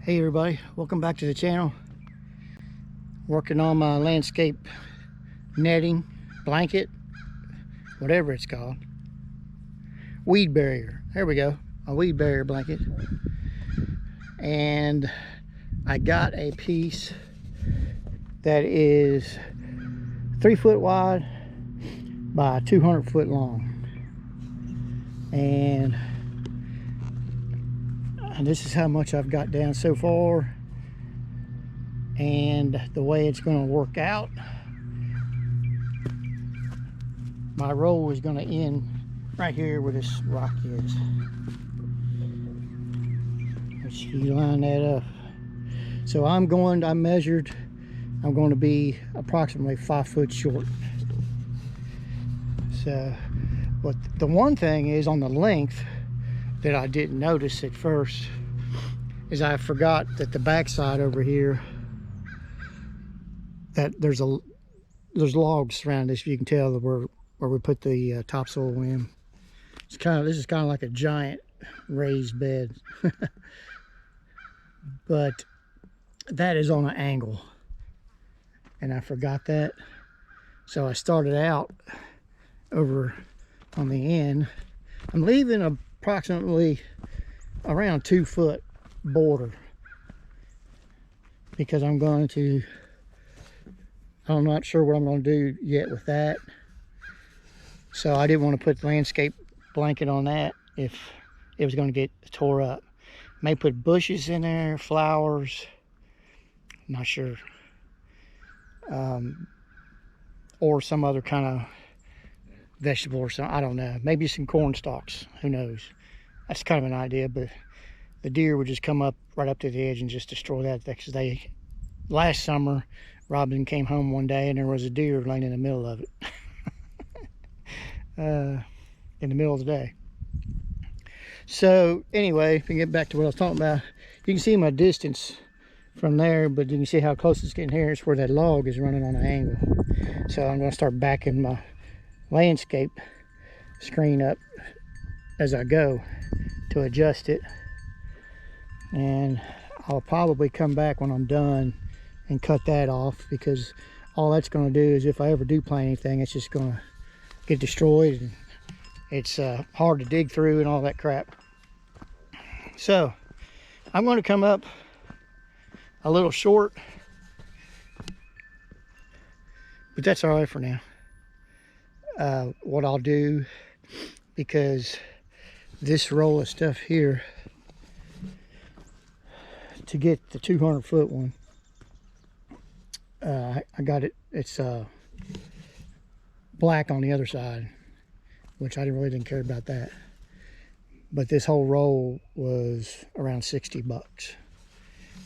Hey everybody, welcome back to the channel. Working on my landscape netting, blanket, whatever it's called. Weed barrier, there we go, a weed barrier blanket. And I got a piece that is 3 foot wide by 200 foot long. And this is how much I've got down so far, and the way it's going to work out. My roll is going to end right here where this rock is. Let's you line that up. So I measured, I'm going to be approximately 5 foot short. So, but the one thing is on the length that I didn't notice at first is I forgot that the backside over here, that there's logs surrounding this. You can tell where we put the topsoil in. This is kind of like a giant raised bed. But that is on an angle, and I forgot that. So I started out over on the end. I'm leaving approximately around 2 foot border, because I'm not sure what I'm going to do yet with that. So I didn't want to put the landscape blanket on that if it was going to get tore up. May put bushes in there, flowers, I'm not sure, or some other kind of vegetable or something, I don't know, maybe some corn stalks, who knows. That's kind of an idea, but the deer would just come up right up to the edge and just destroy that, because last summer Robin came home one day and there was a deer laying in the middle of it. In the middle of the day. So anyway, if we get back to what I was talking about, you can see my distance from there, but you can see how close it's getting here. It's where that log is running on an angle. So I'm going to start backing my landscape screen up as I go to adjust it, and I'll probably come back when I'm done and cut that off, because all that's going to do is, if I ever do plant anything, it's just going to get destroyed, and it's hard to dig through and all that crap. So I'm going to come up a little short, but that's all right for now. What I'll do, because this roll of stuff here, to get the 200 foot one, I got it, it's black on the other side, which I didn't care about that, but this whole roll was around 60 bucks.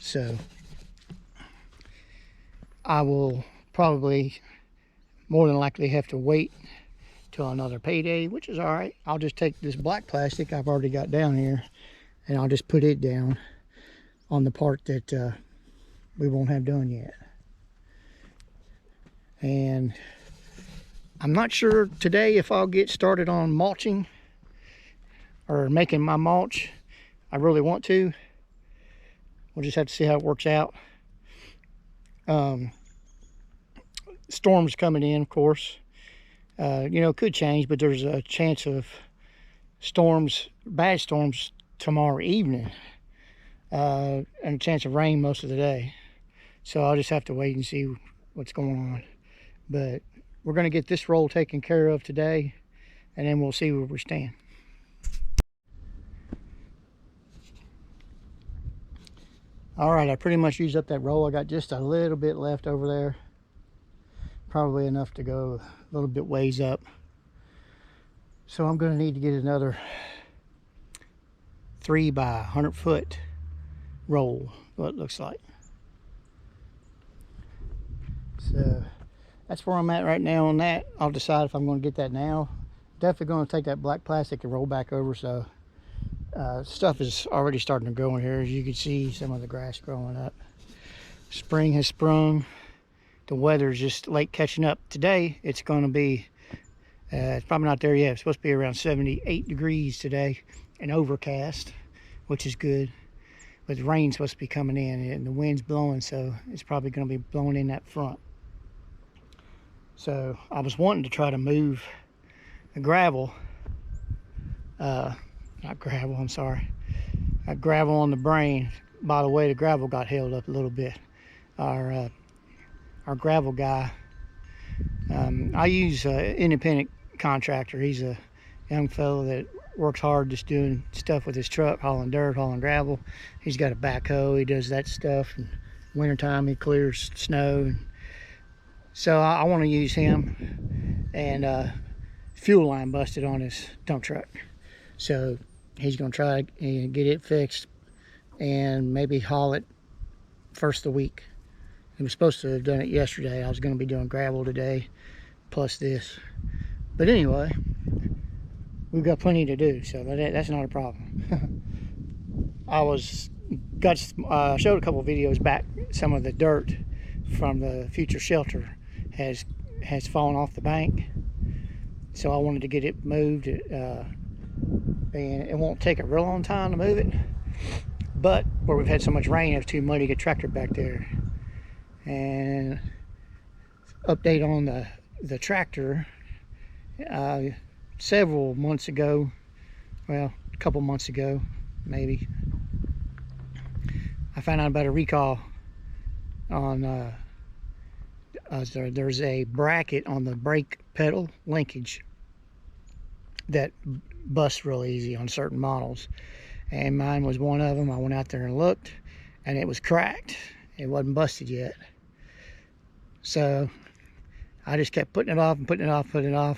So I will probably more than likely have to wait till another payday, which is all right. I'll just take this black plastic I've already got down here, and I'll just put it down on the part that we won't have done yet. And I'm not sure today if I'll get started on mulching or making my mulch. I really want to. We'll just have to see how it works out. Storms coming in, of course. Could change, but there's a chance of storms, bad storms, tomorrow evening, and a chance of rain most of the day. So I'll just have to wait and see what's going on. But we're going to get this roll taken care of today, and then we'll see where we stand. All right, I pretty much used up that roll. I got just a little bit left over there, probably enough to go a little bit ways up. So I'm going to need to get another 3 by 100 foot roll, what it looks like. So that's where I'm at right now on that. I'll decide if I'm going to get that now. Definitely going to take that black plastic and roll back over. So stuff is already starting to grow in here. As you can see, some of the grass growing up. Spring has sprung. The weather's just late catching up. Today it's going to be it's probably not there yet. It's supposed to be around 78 degrees today and overcast, which is good. but the rain's supposed to be coming in and the wind's blowing, so it's probably going to be blowing in that front. So I was wanting to try to move the gravel, not gravel, I'm sorry, gravel on the brain. By the way, the gravel got held up a little bit. Our gravel guy, I use an independent contractor. He's a young fellow that works hard just doing stuff with his truck, hauling dirt, hauling gravel. He's got a backhoe, he does that stuff. And wintertime he clears snow. So I want to use him. And fuel line busted on his dump truck. So he's going to try and get it fixed and maybe haul it first of the week. He was supposed to have done it yesterday. I was going to be doing gravel today plus this. But anyway, we've got plenty to do, so that's not a problem. I showed a couple videos back. Some of the dirt from the future shelter has fallen off the bank, so I wanted to get it moved. And it won't take a real long time to move it, but where we've had so much rain, it's too muddy to get tractor back there. And update on the tractor. Several months ago, well, a couple months ago maybe, I found out about a recall on there's a bracket on the brake pedal linkage that busts real easy on certain models, and mine was one of them. I went out there and looked, and it was cracked. It wasn't busted yet. So I just kept putting it off and putting it off,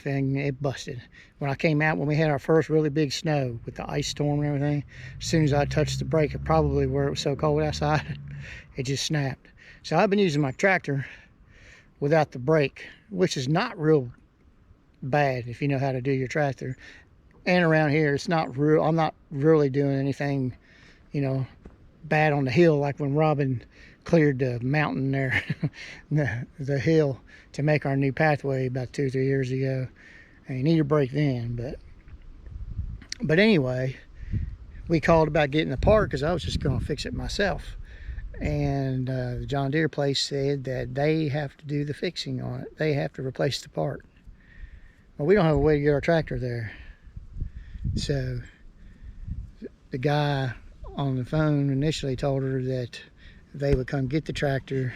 and it busted. When I came out, when we had our first really big snow with the ice storm and everything, as soon as I touched the brake, it probably where it was so cold outside, it just snapped. So I've been using my tractor without the brake, which is not real bad if you know how to do your tractor. And around here, it's not real. I'm not really doing anything, you know, bad on the hill like when Robin cleared the mountain there, the hill, to make our new pathway about 2 or 3 years ago. And you need a brake then, but anyway, we called about getting the part because I was just going to fix it myself. And the John Deere place said that they have to do the fixing on it. They have to replace the part. Well, we don't have a way to get our tractor there. So the guy on the phone initially told her that they would come get the tractor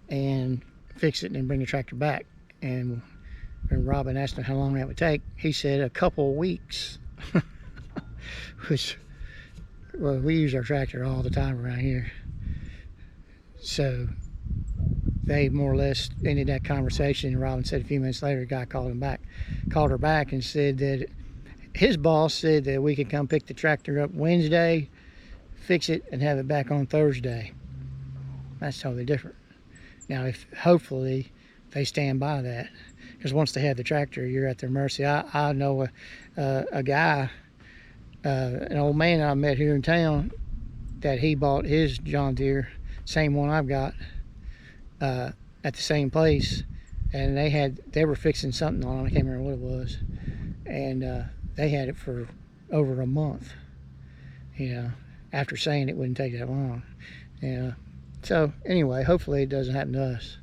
and fix it and then bring the tractor back. And when Robin asked him how long that would take, he said a couple of weeks. Which, well, we use our tractor all the time around here. So they more or less ended that conversation. And Robin said a few minutes later, the guy called her back and said that his boss said that we could come pick the tractor up Wednesday, fix it, and have it back on Thursday. That's totally different. Now, hopefully they stand by that, because once they have the tractor, you're at their mercy. I know a guy, an old man I met here in town, that he bought his John Deere, same one I've got, at the same place, and they were fixing something on it. I can't remember what it was, and they had it for over a month, you know, after saying it wouldn't take that long. Yeah. So anyway, hopefully it doesn't happen to us.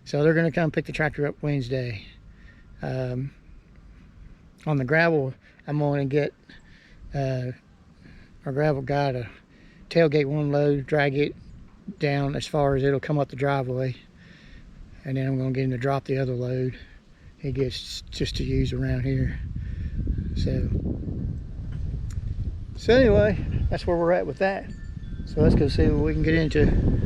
So they're going to come pick the tractor up Wednesday. On the gravel, I'm going to get our gravel guy to tailgate one load, drag it down as far as it'll come up the driveway, and then I'm going to get him to drop the other load he gets just to use around here. So anyway, that's where we're at with that. So let's go see what we can get into.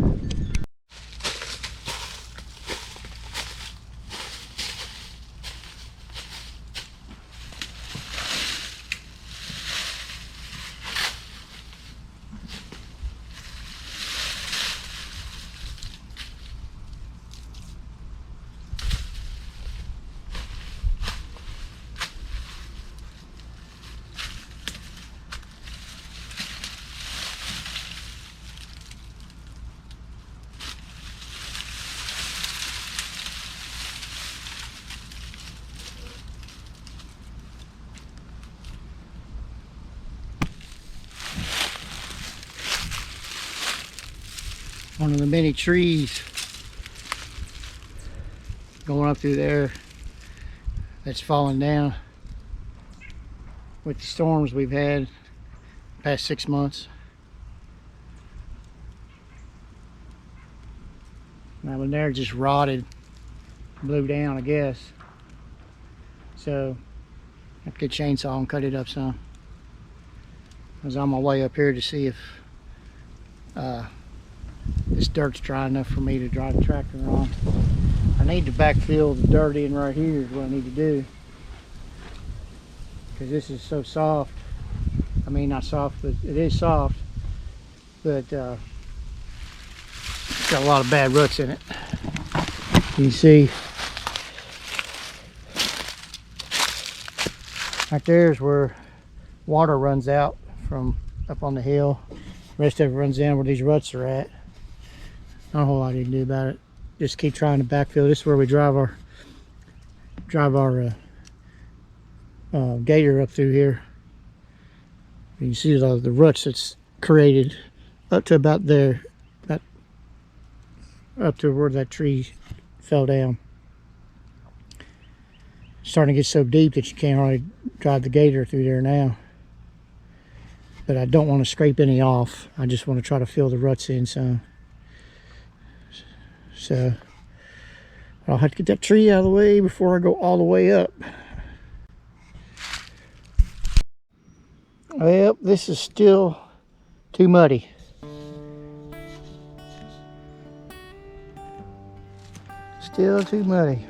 one of the many trees going up through there that's fallen down with the storms we've had the past 6 months. Now when they're just rotted, blew down, I guess. So I have to get a chainsaw and cut it up some. I was on my way up here to see if this dirt's dry enough for me to drive the tractor on. I need to backfill the dirt in right here is what I need to do, because this is so soft. I mean, not soft, but it is soft, but it's got a lot of bad roots in it. You see right there's where water runs out from up on the hill. The rest of it runs down where these ruts are at. Not a whole lot you can do about it. Just keep trying to backfill. This is where we drive our gator up through here. You can see the ruts that's created up to about there, up to where that tree fell down. It's starting to get so deep that you can't hardly drive the gator through there now. But I don't want to scrape any off. I just want to try to fill the ruts in some. So I'll have to get that tree out of the way before I go all the way up. Well, this is still too muddy. Still too muddy.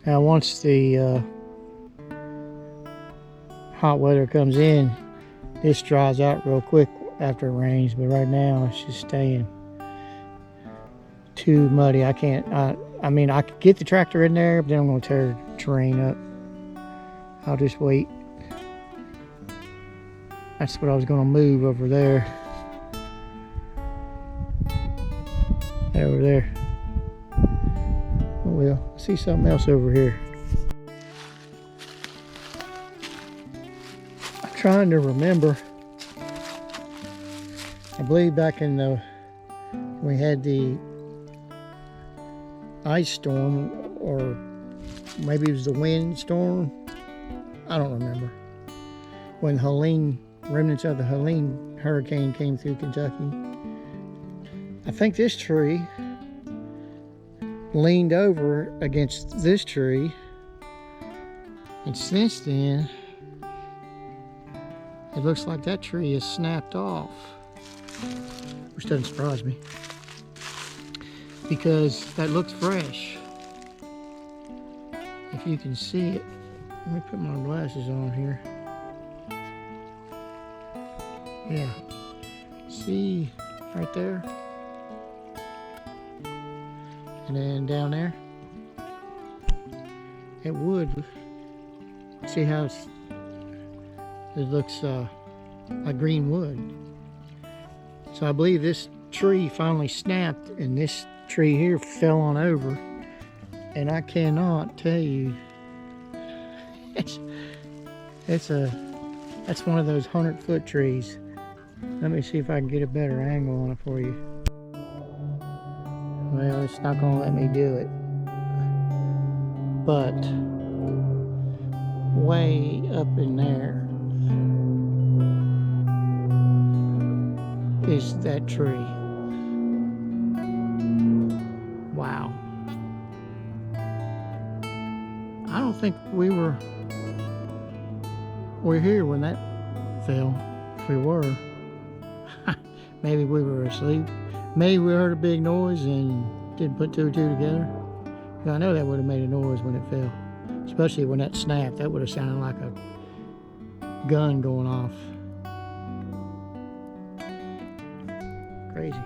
Now once the hot weather comes in, this dries out real quick after it rains, but right now it's just staying too muddy. I mean, I could get the tractor in there, but then I'm going to tear the terrain up. I'll just wait. That's what I was going to move over there. Over there. Oh well, I see something else over here. I'm trying to remember. I believe back in we had the ice storm, or maybe it was the wind storm. I don't remember. When Helene, remnants of the Helene hurricane came through Kentucky. I think this tree leaned over against this tree, and since then it looks like that tree is snapped off, which doesn't surprise me because that looks fresh. If you can see it, let me put my glasses on here. Yeah, see right there, and then down there, it would. See how it looks like green wood. So I believe this tree finally snapped, and this tree here fell on over. And I cannot tell you, that's one of those 100-foot trees. Let me see if I can get a better angle on it for you. Well, it's not going to let me do it. But way up in there is that tree. Wow. I don't think we're here when that fell. If we were, maybe we were asleep. Maybe we heard a big noise and didn't put two and two together. I know that would have made a noise when it fell, especially when that snapped. That would have sounded like a gun going off. Crazy.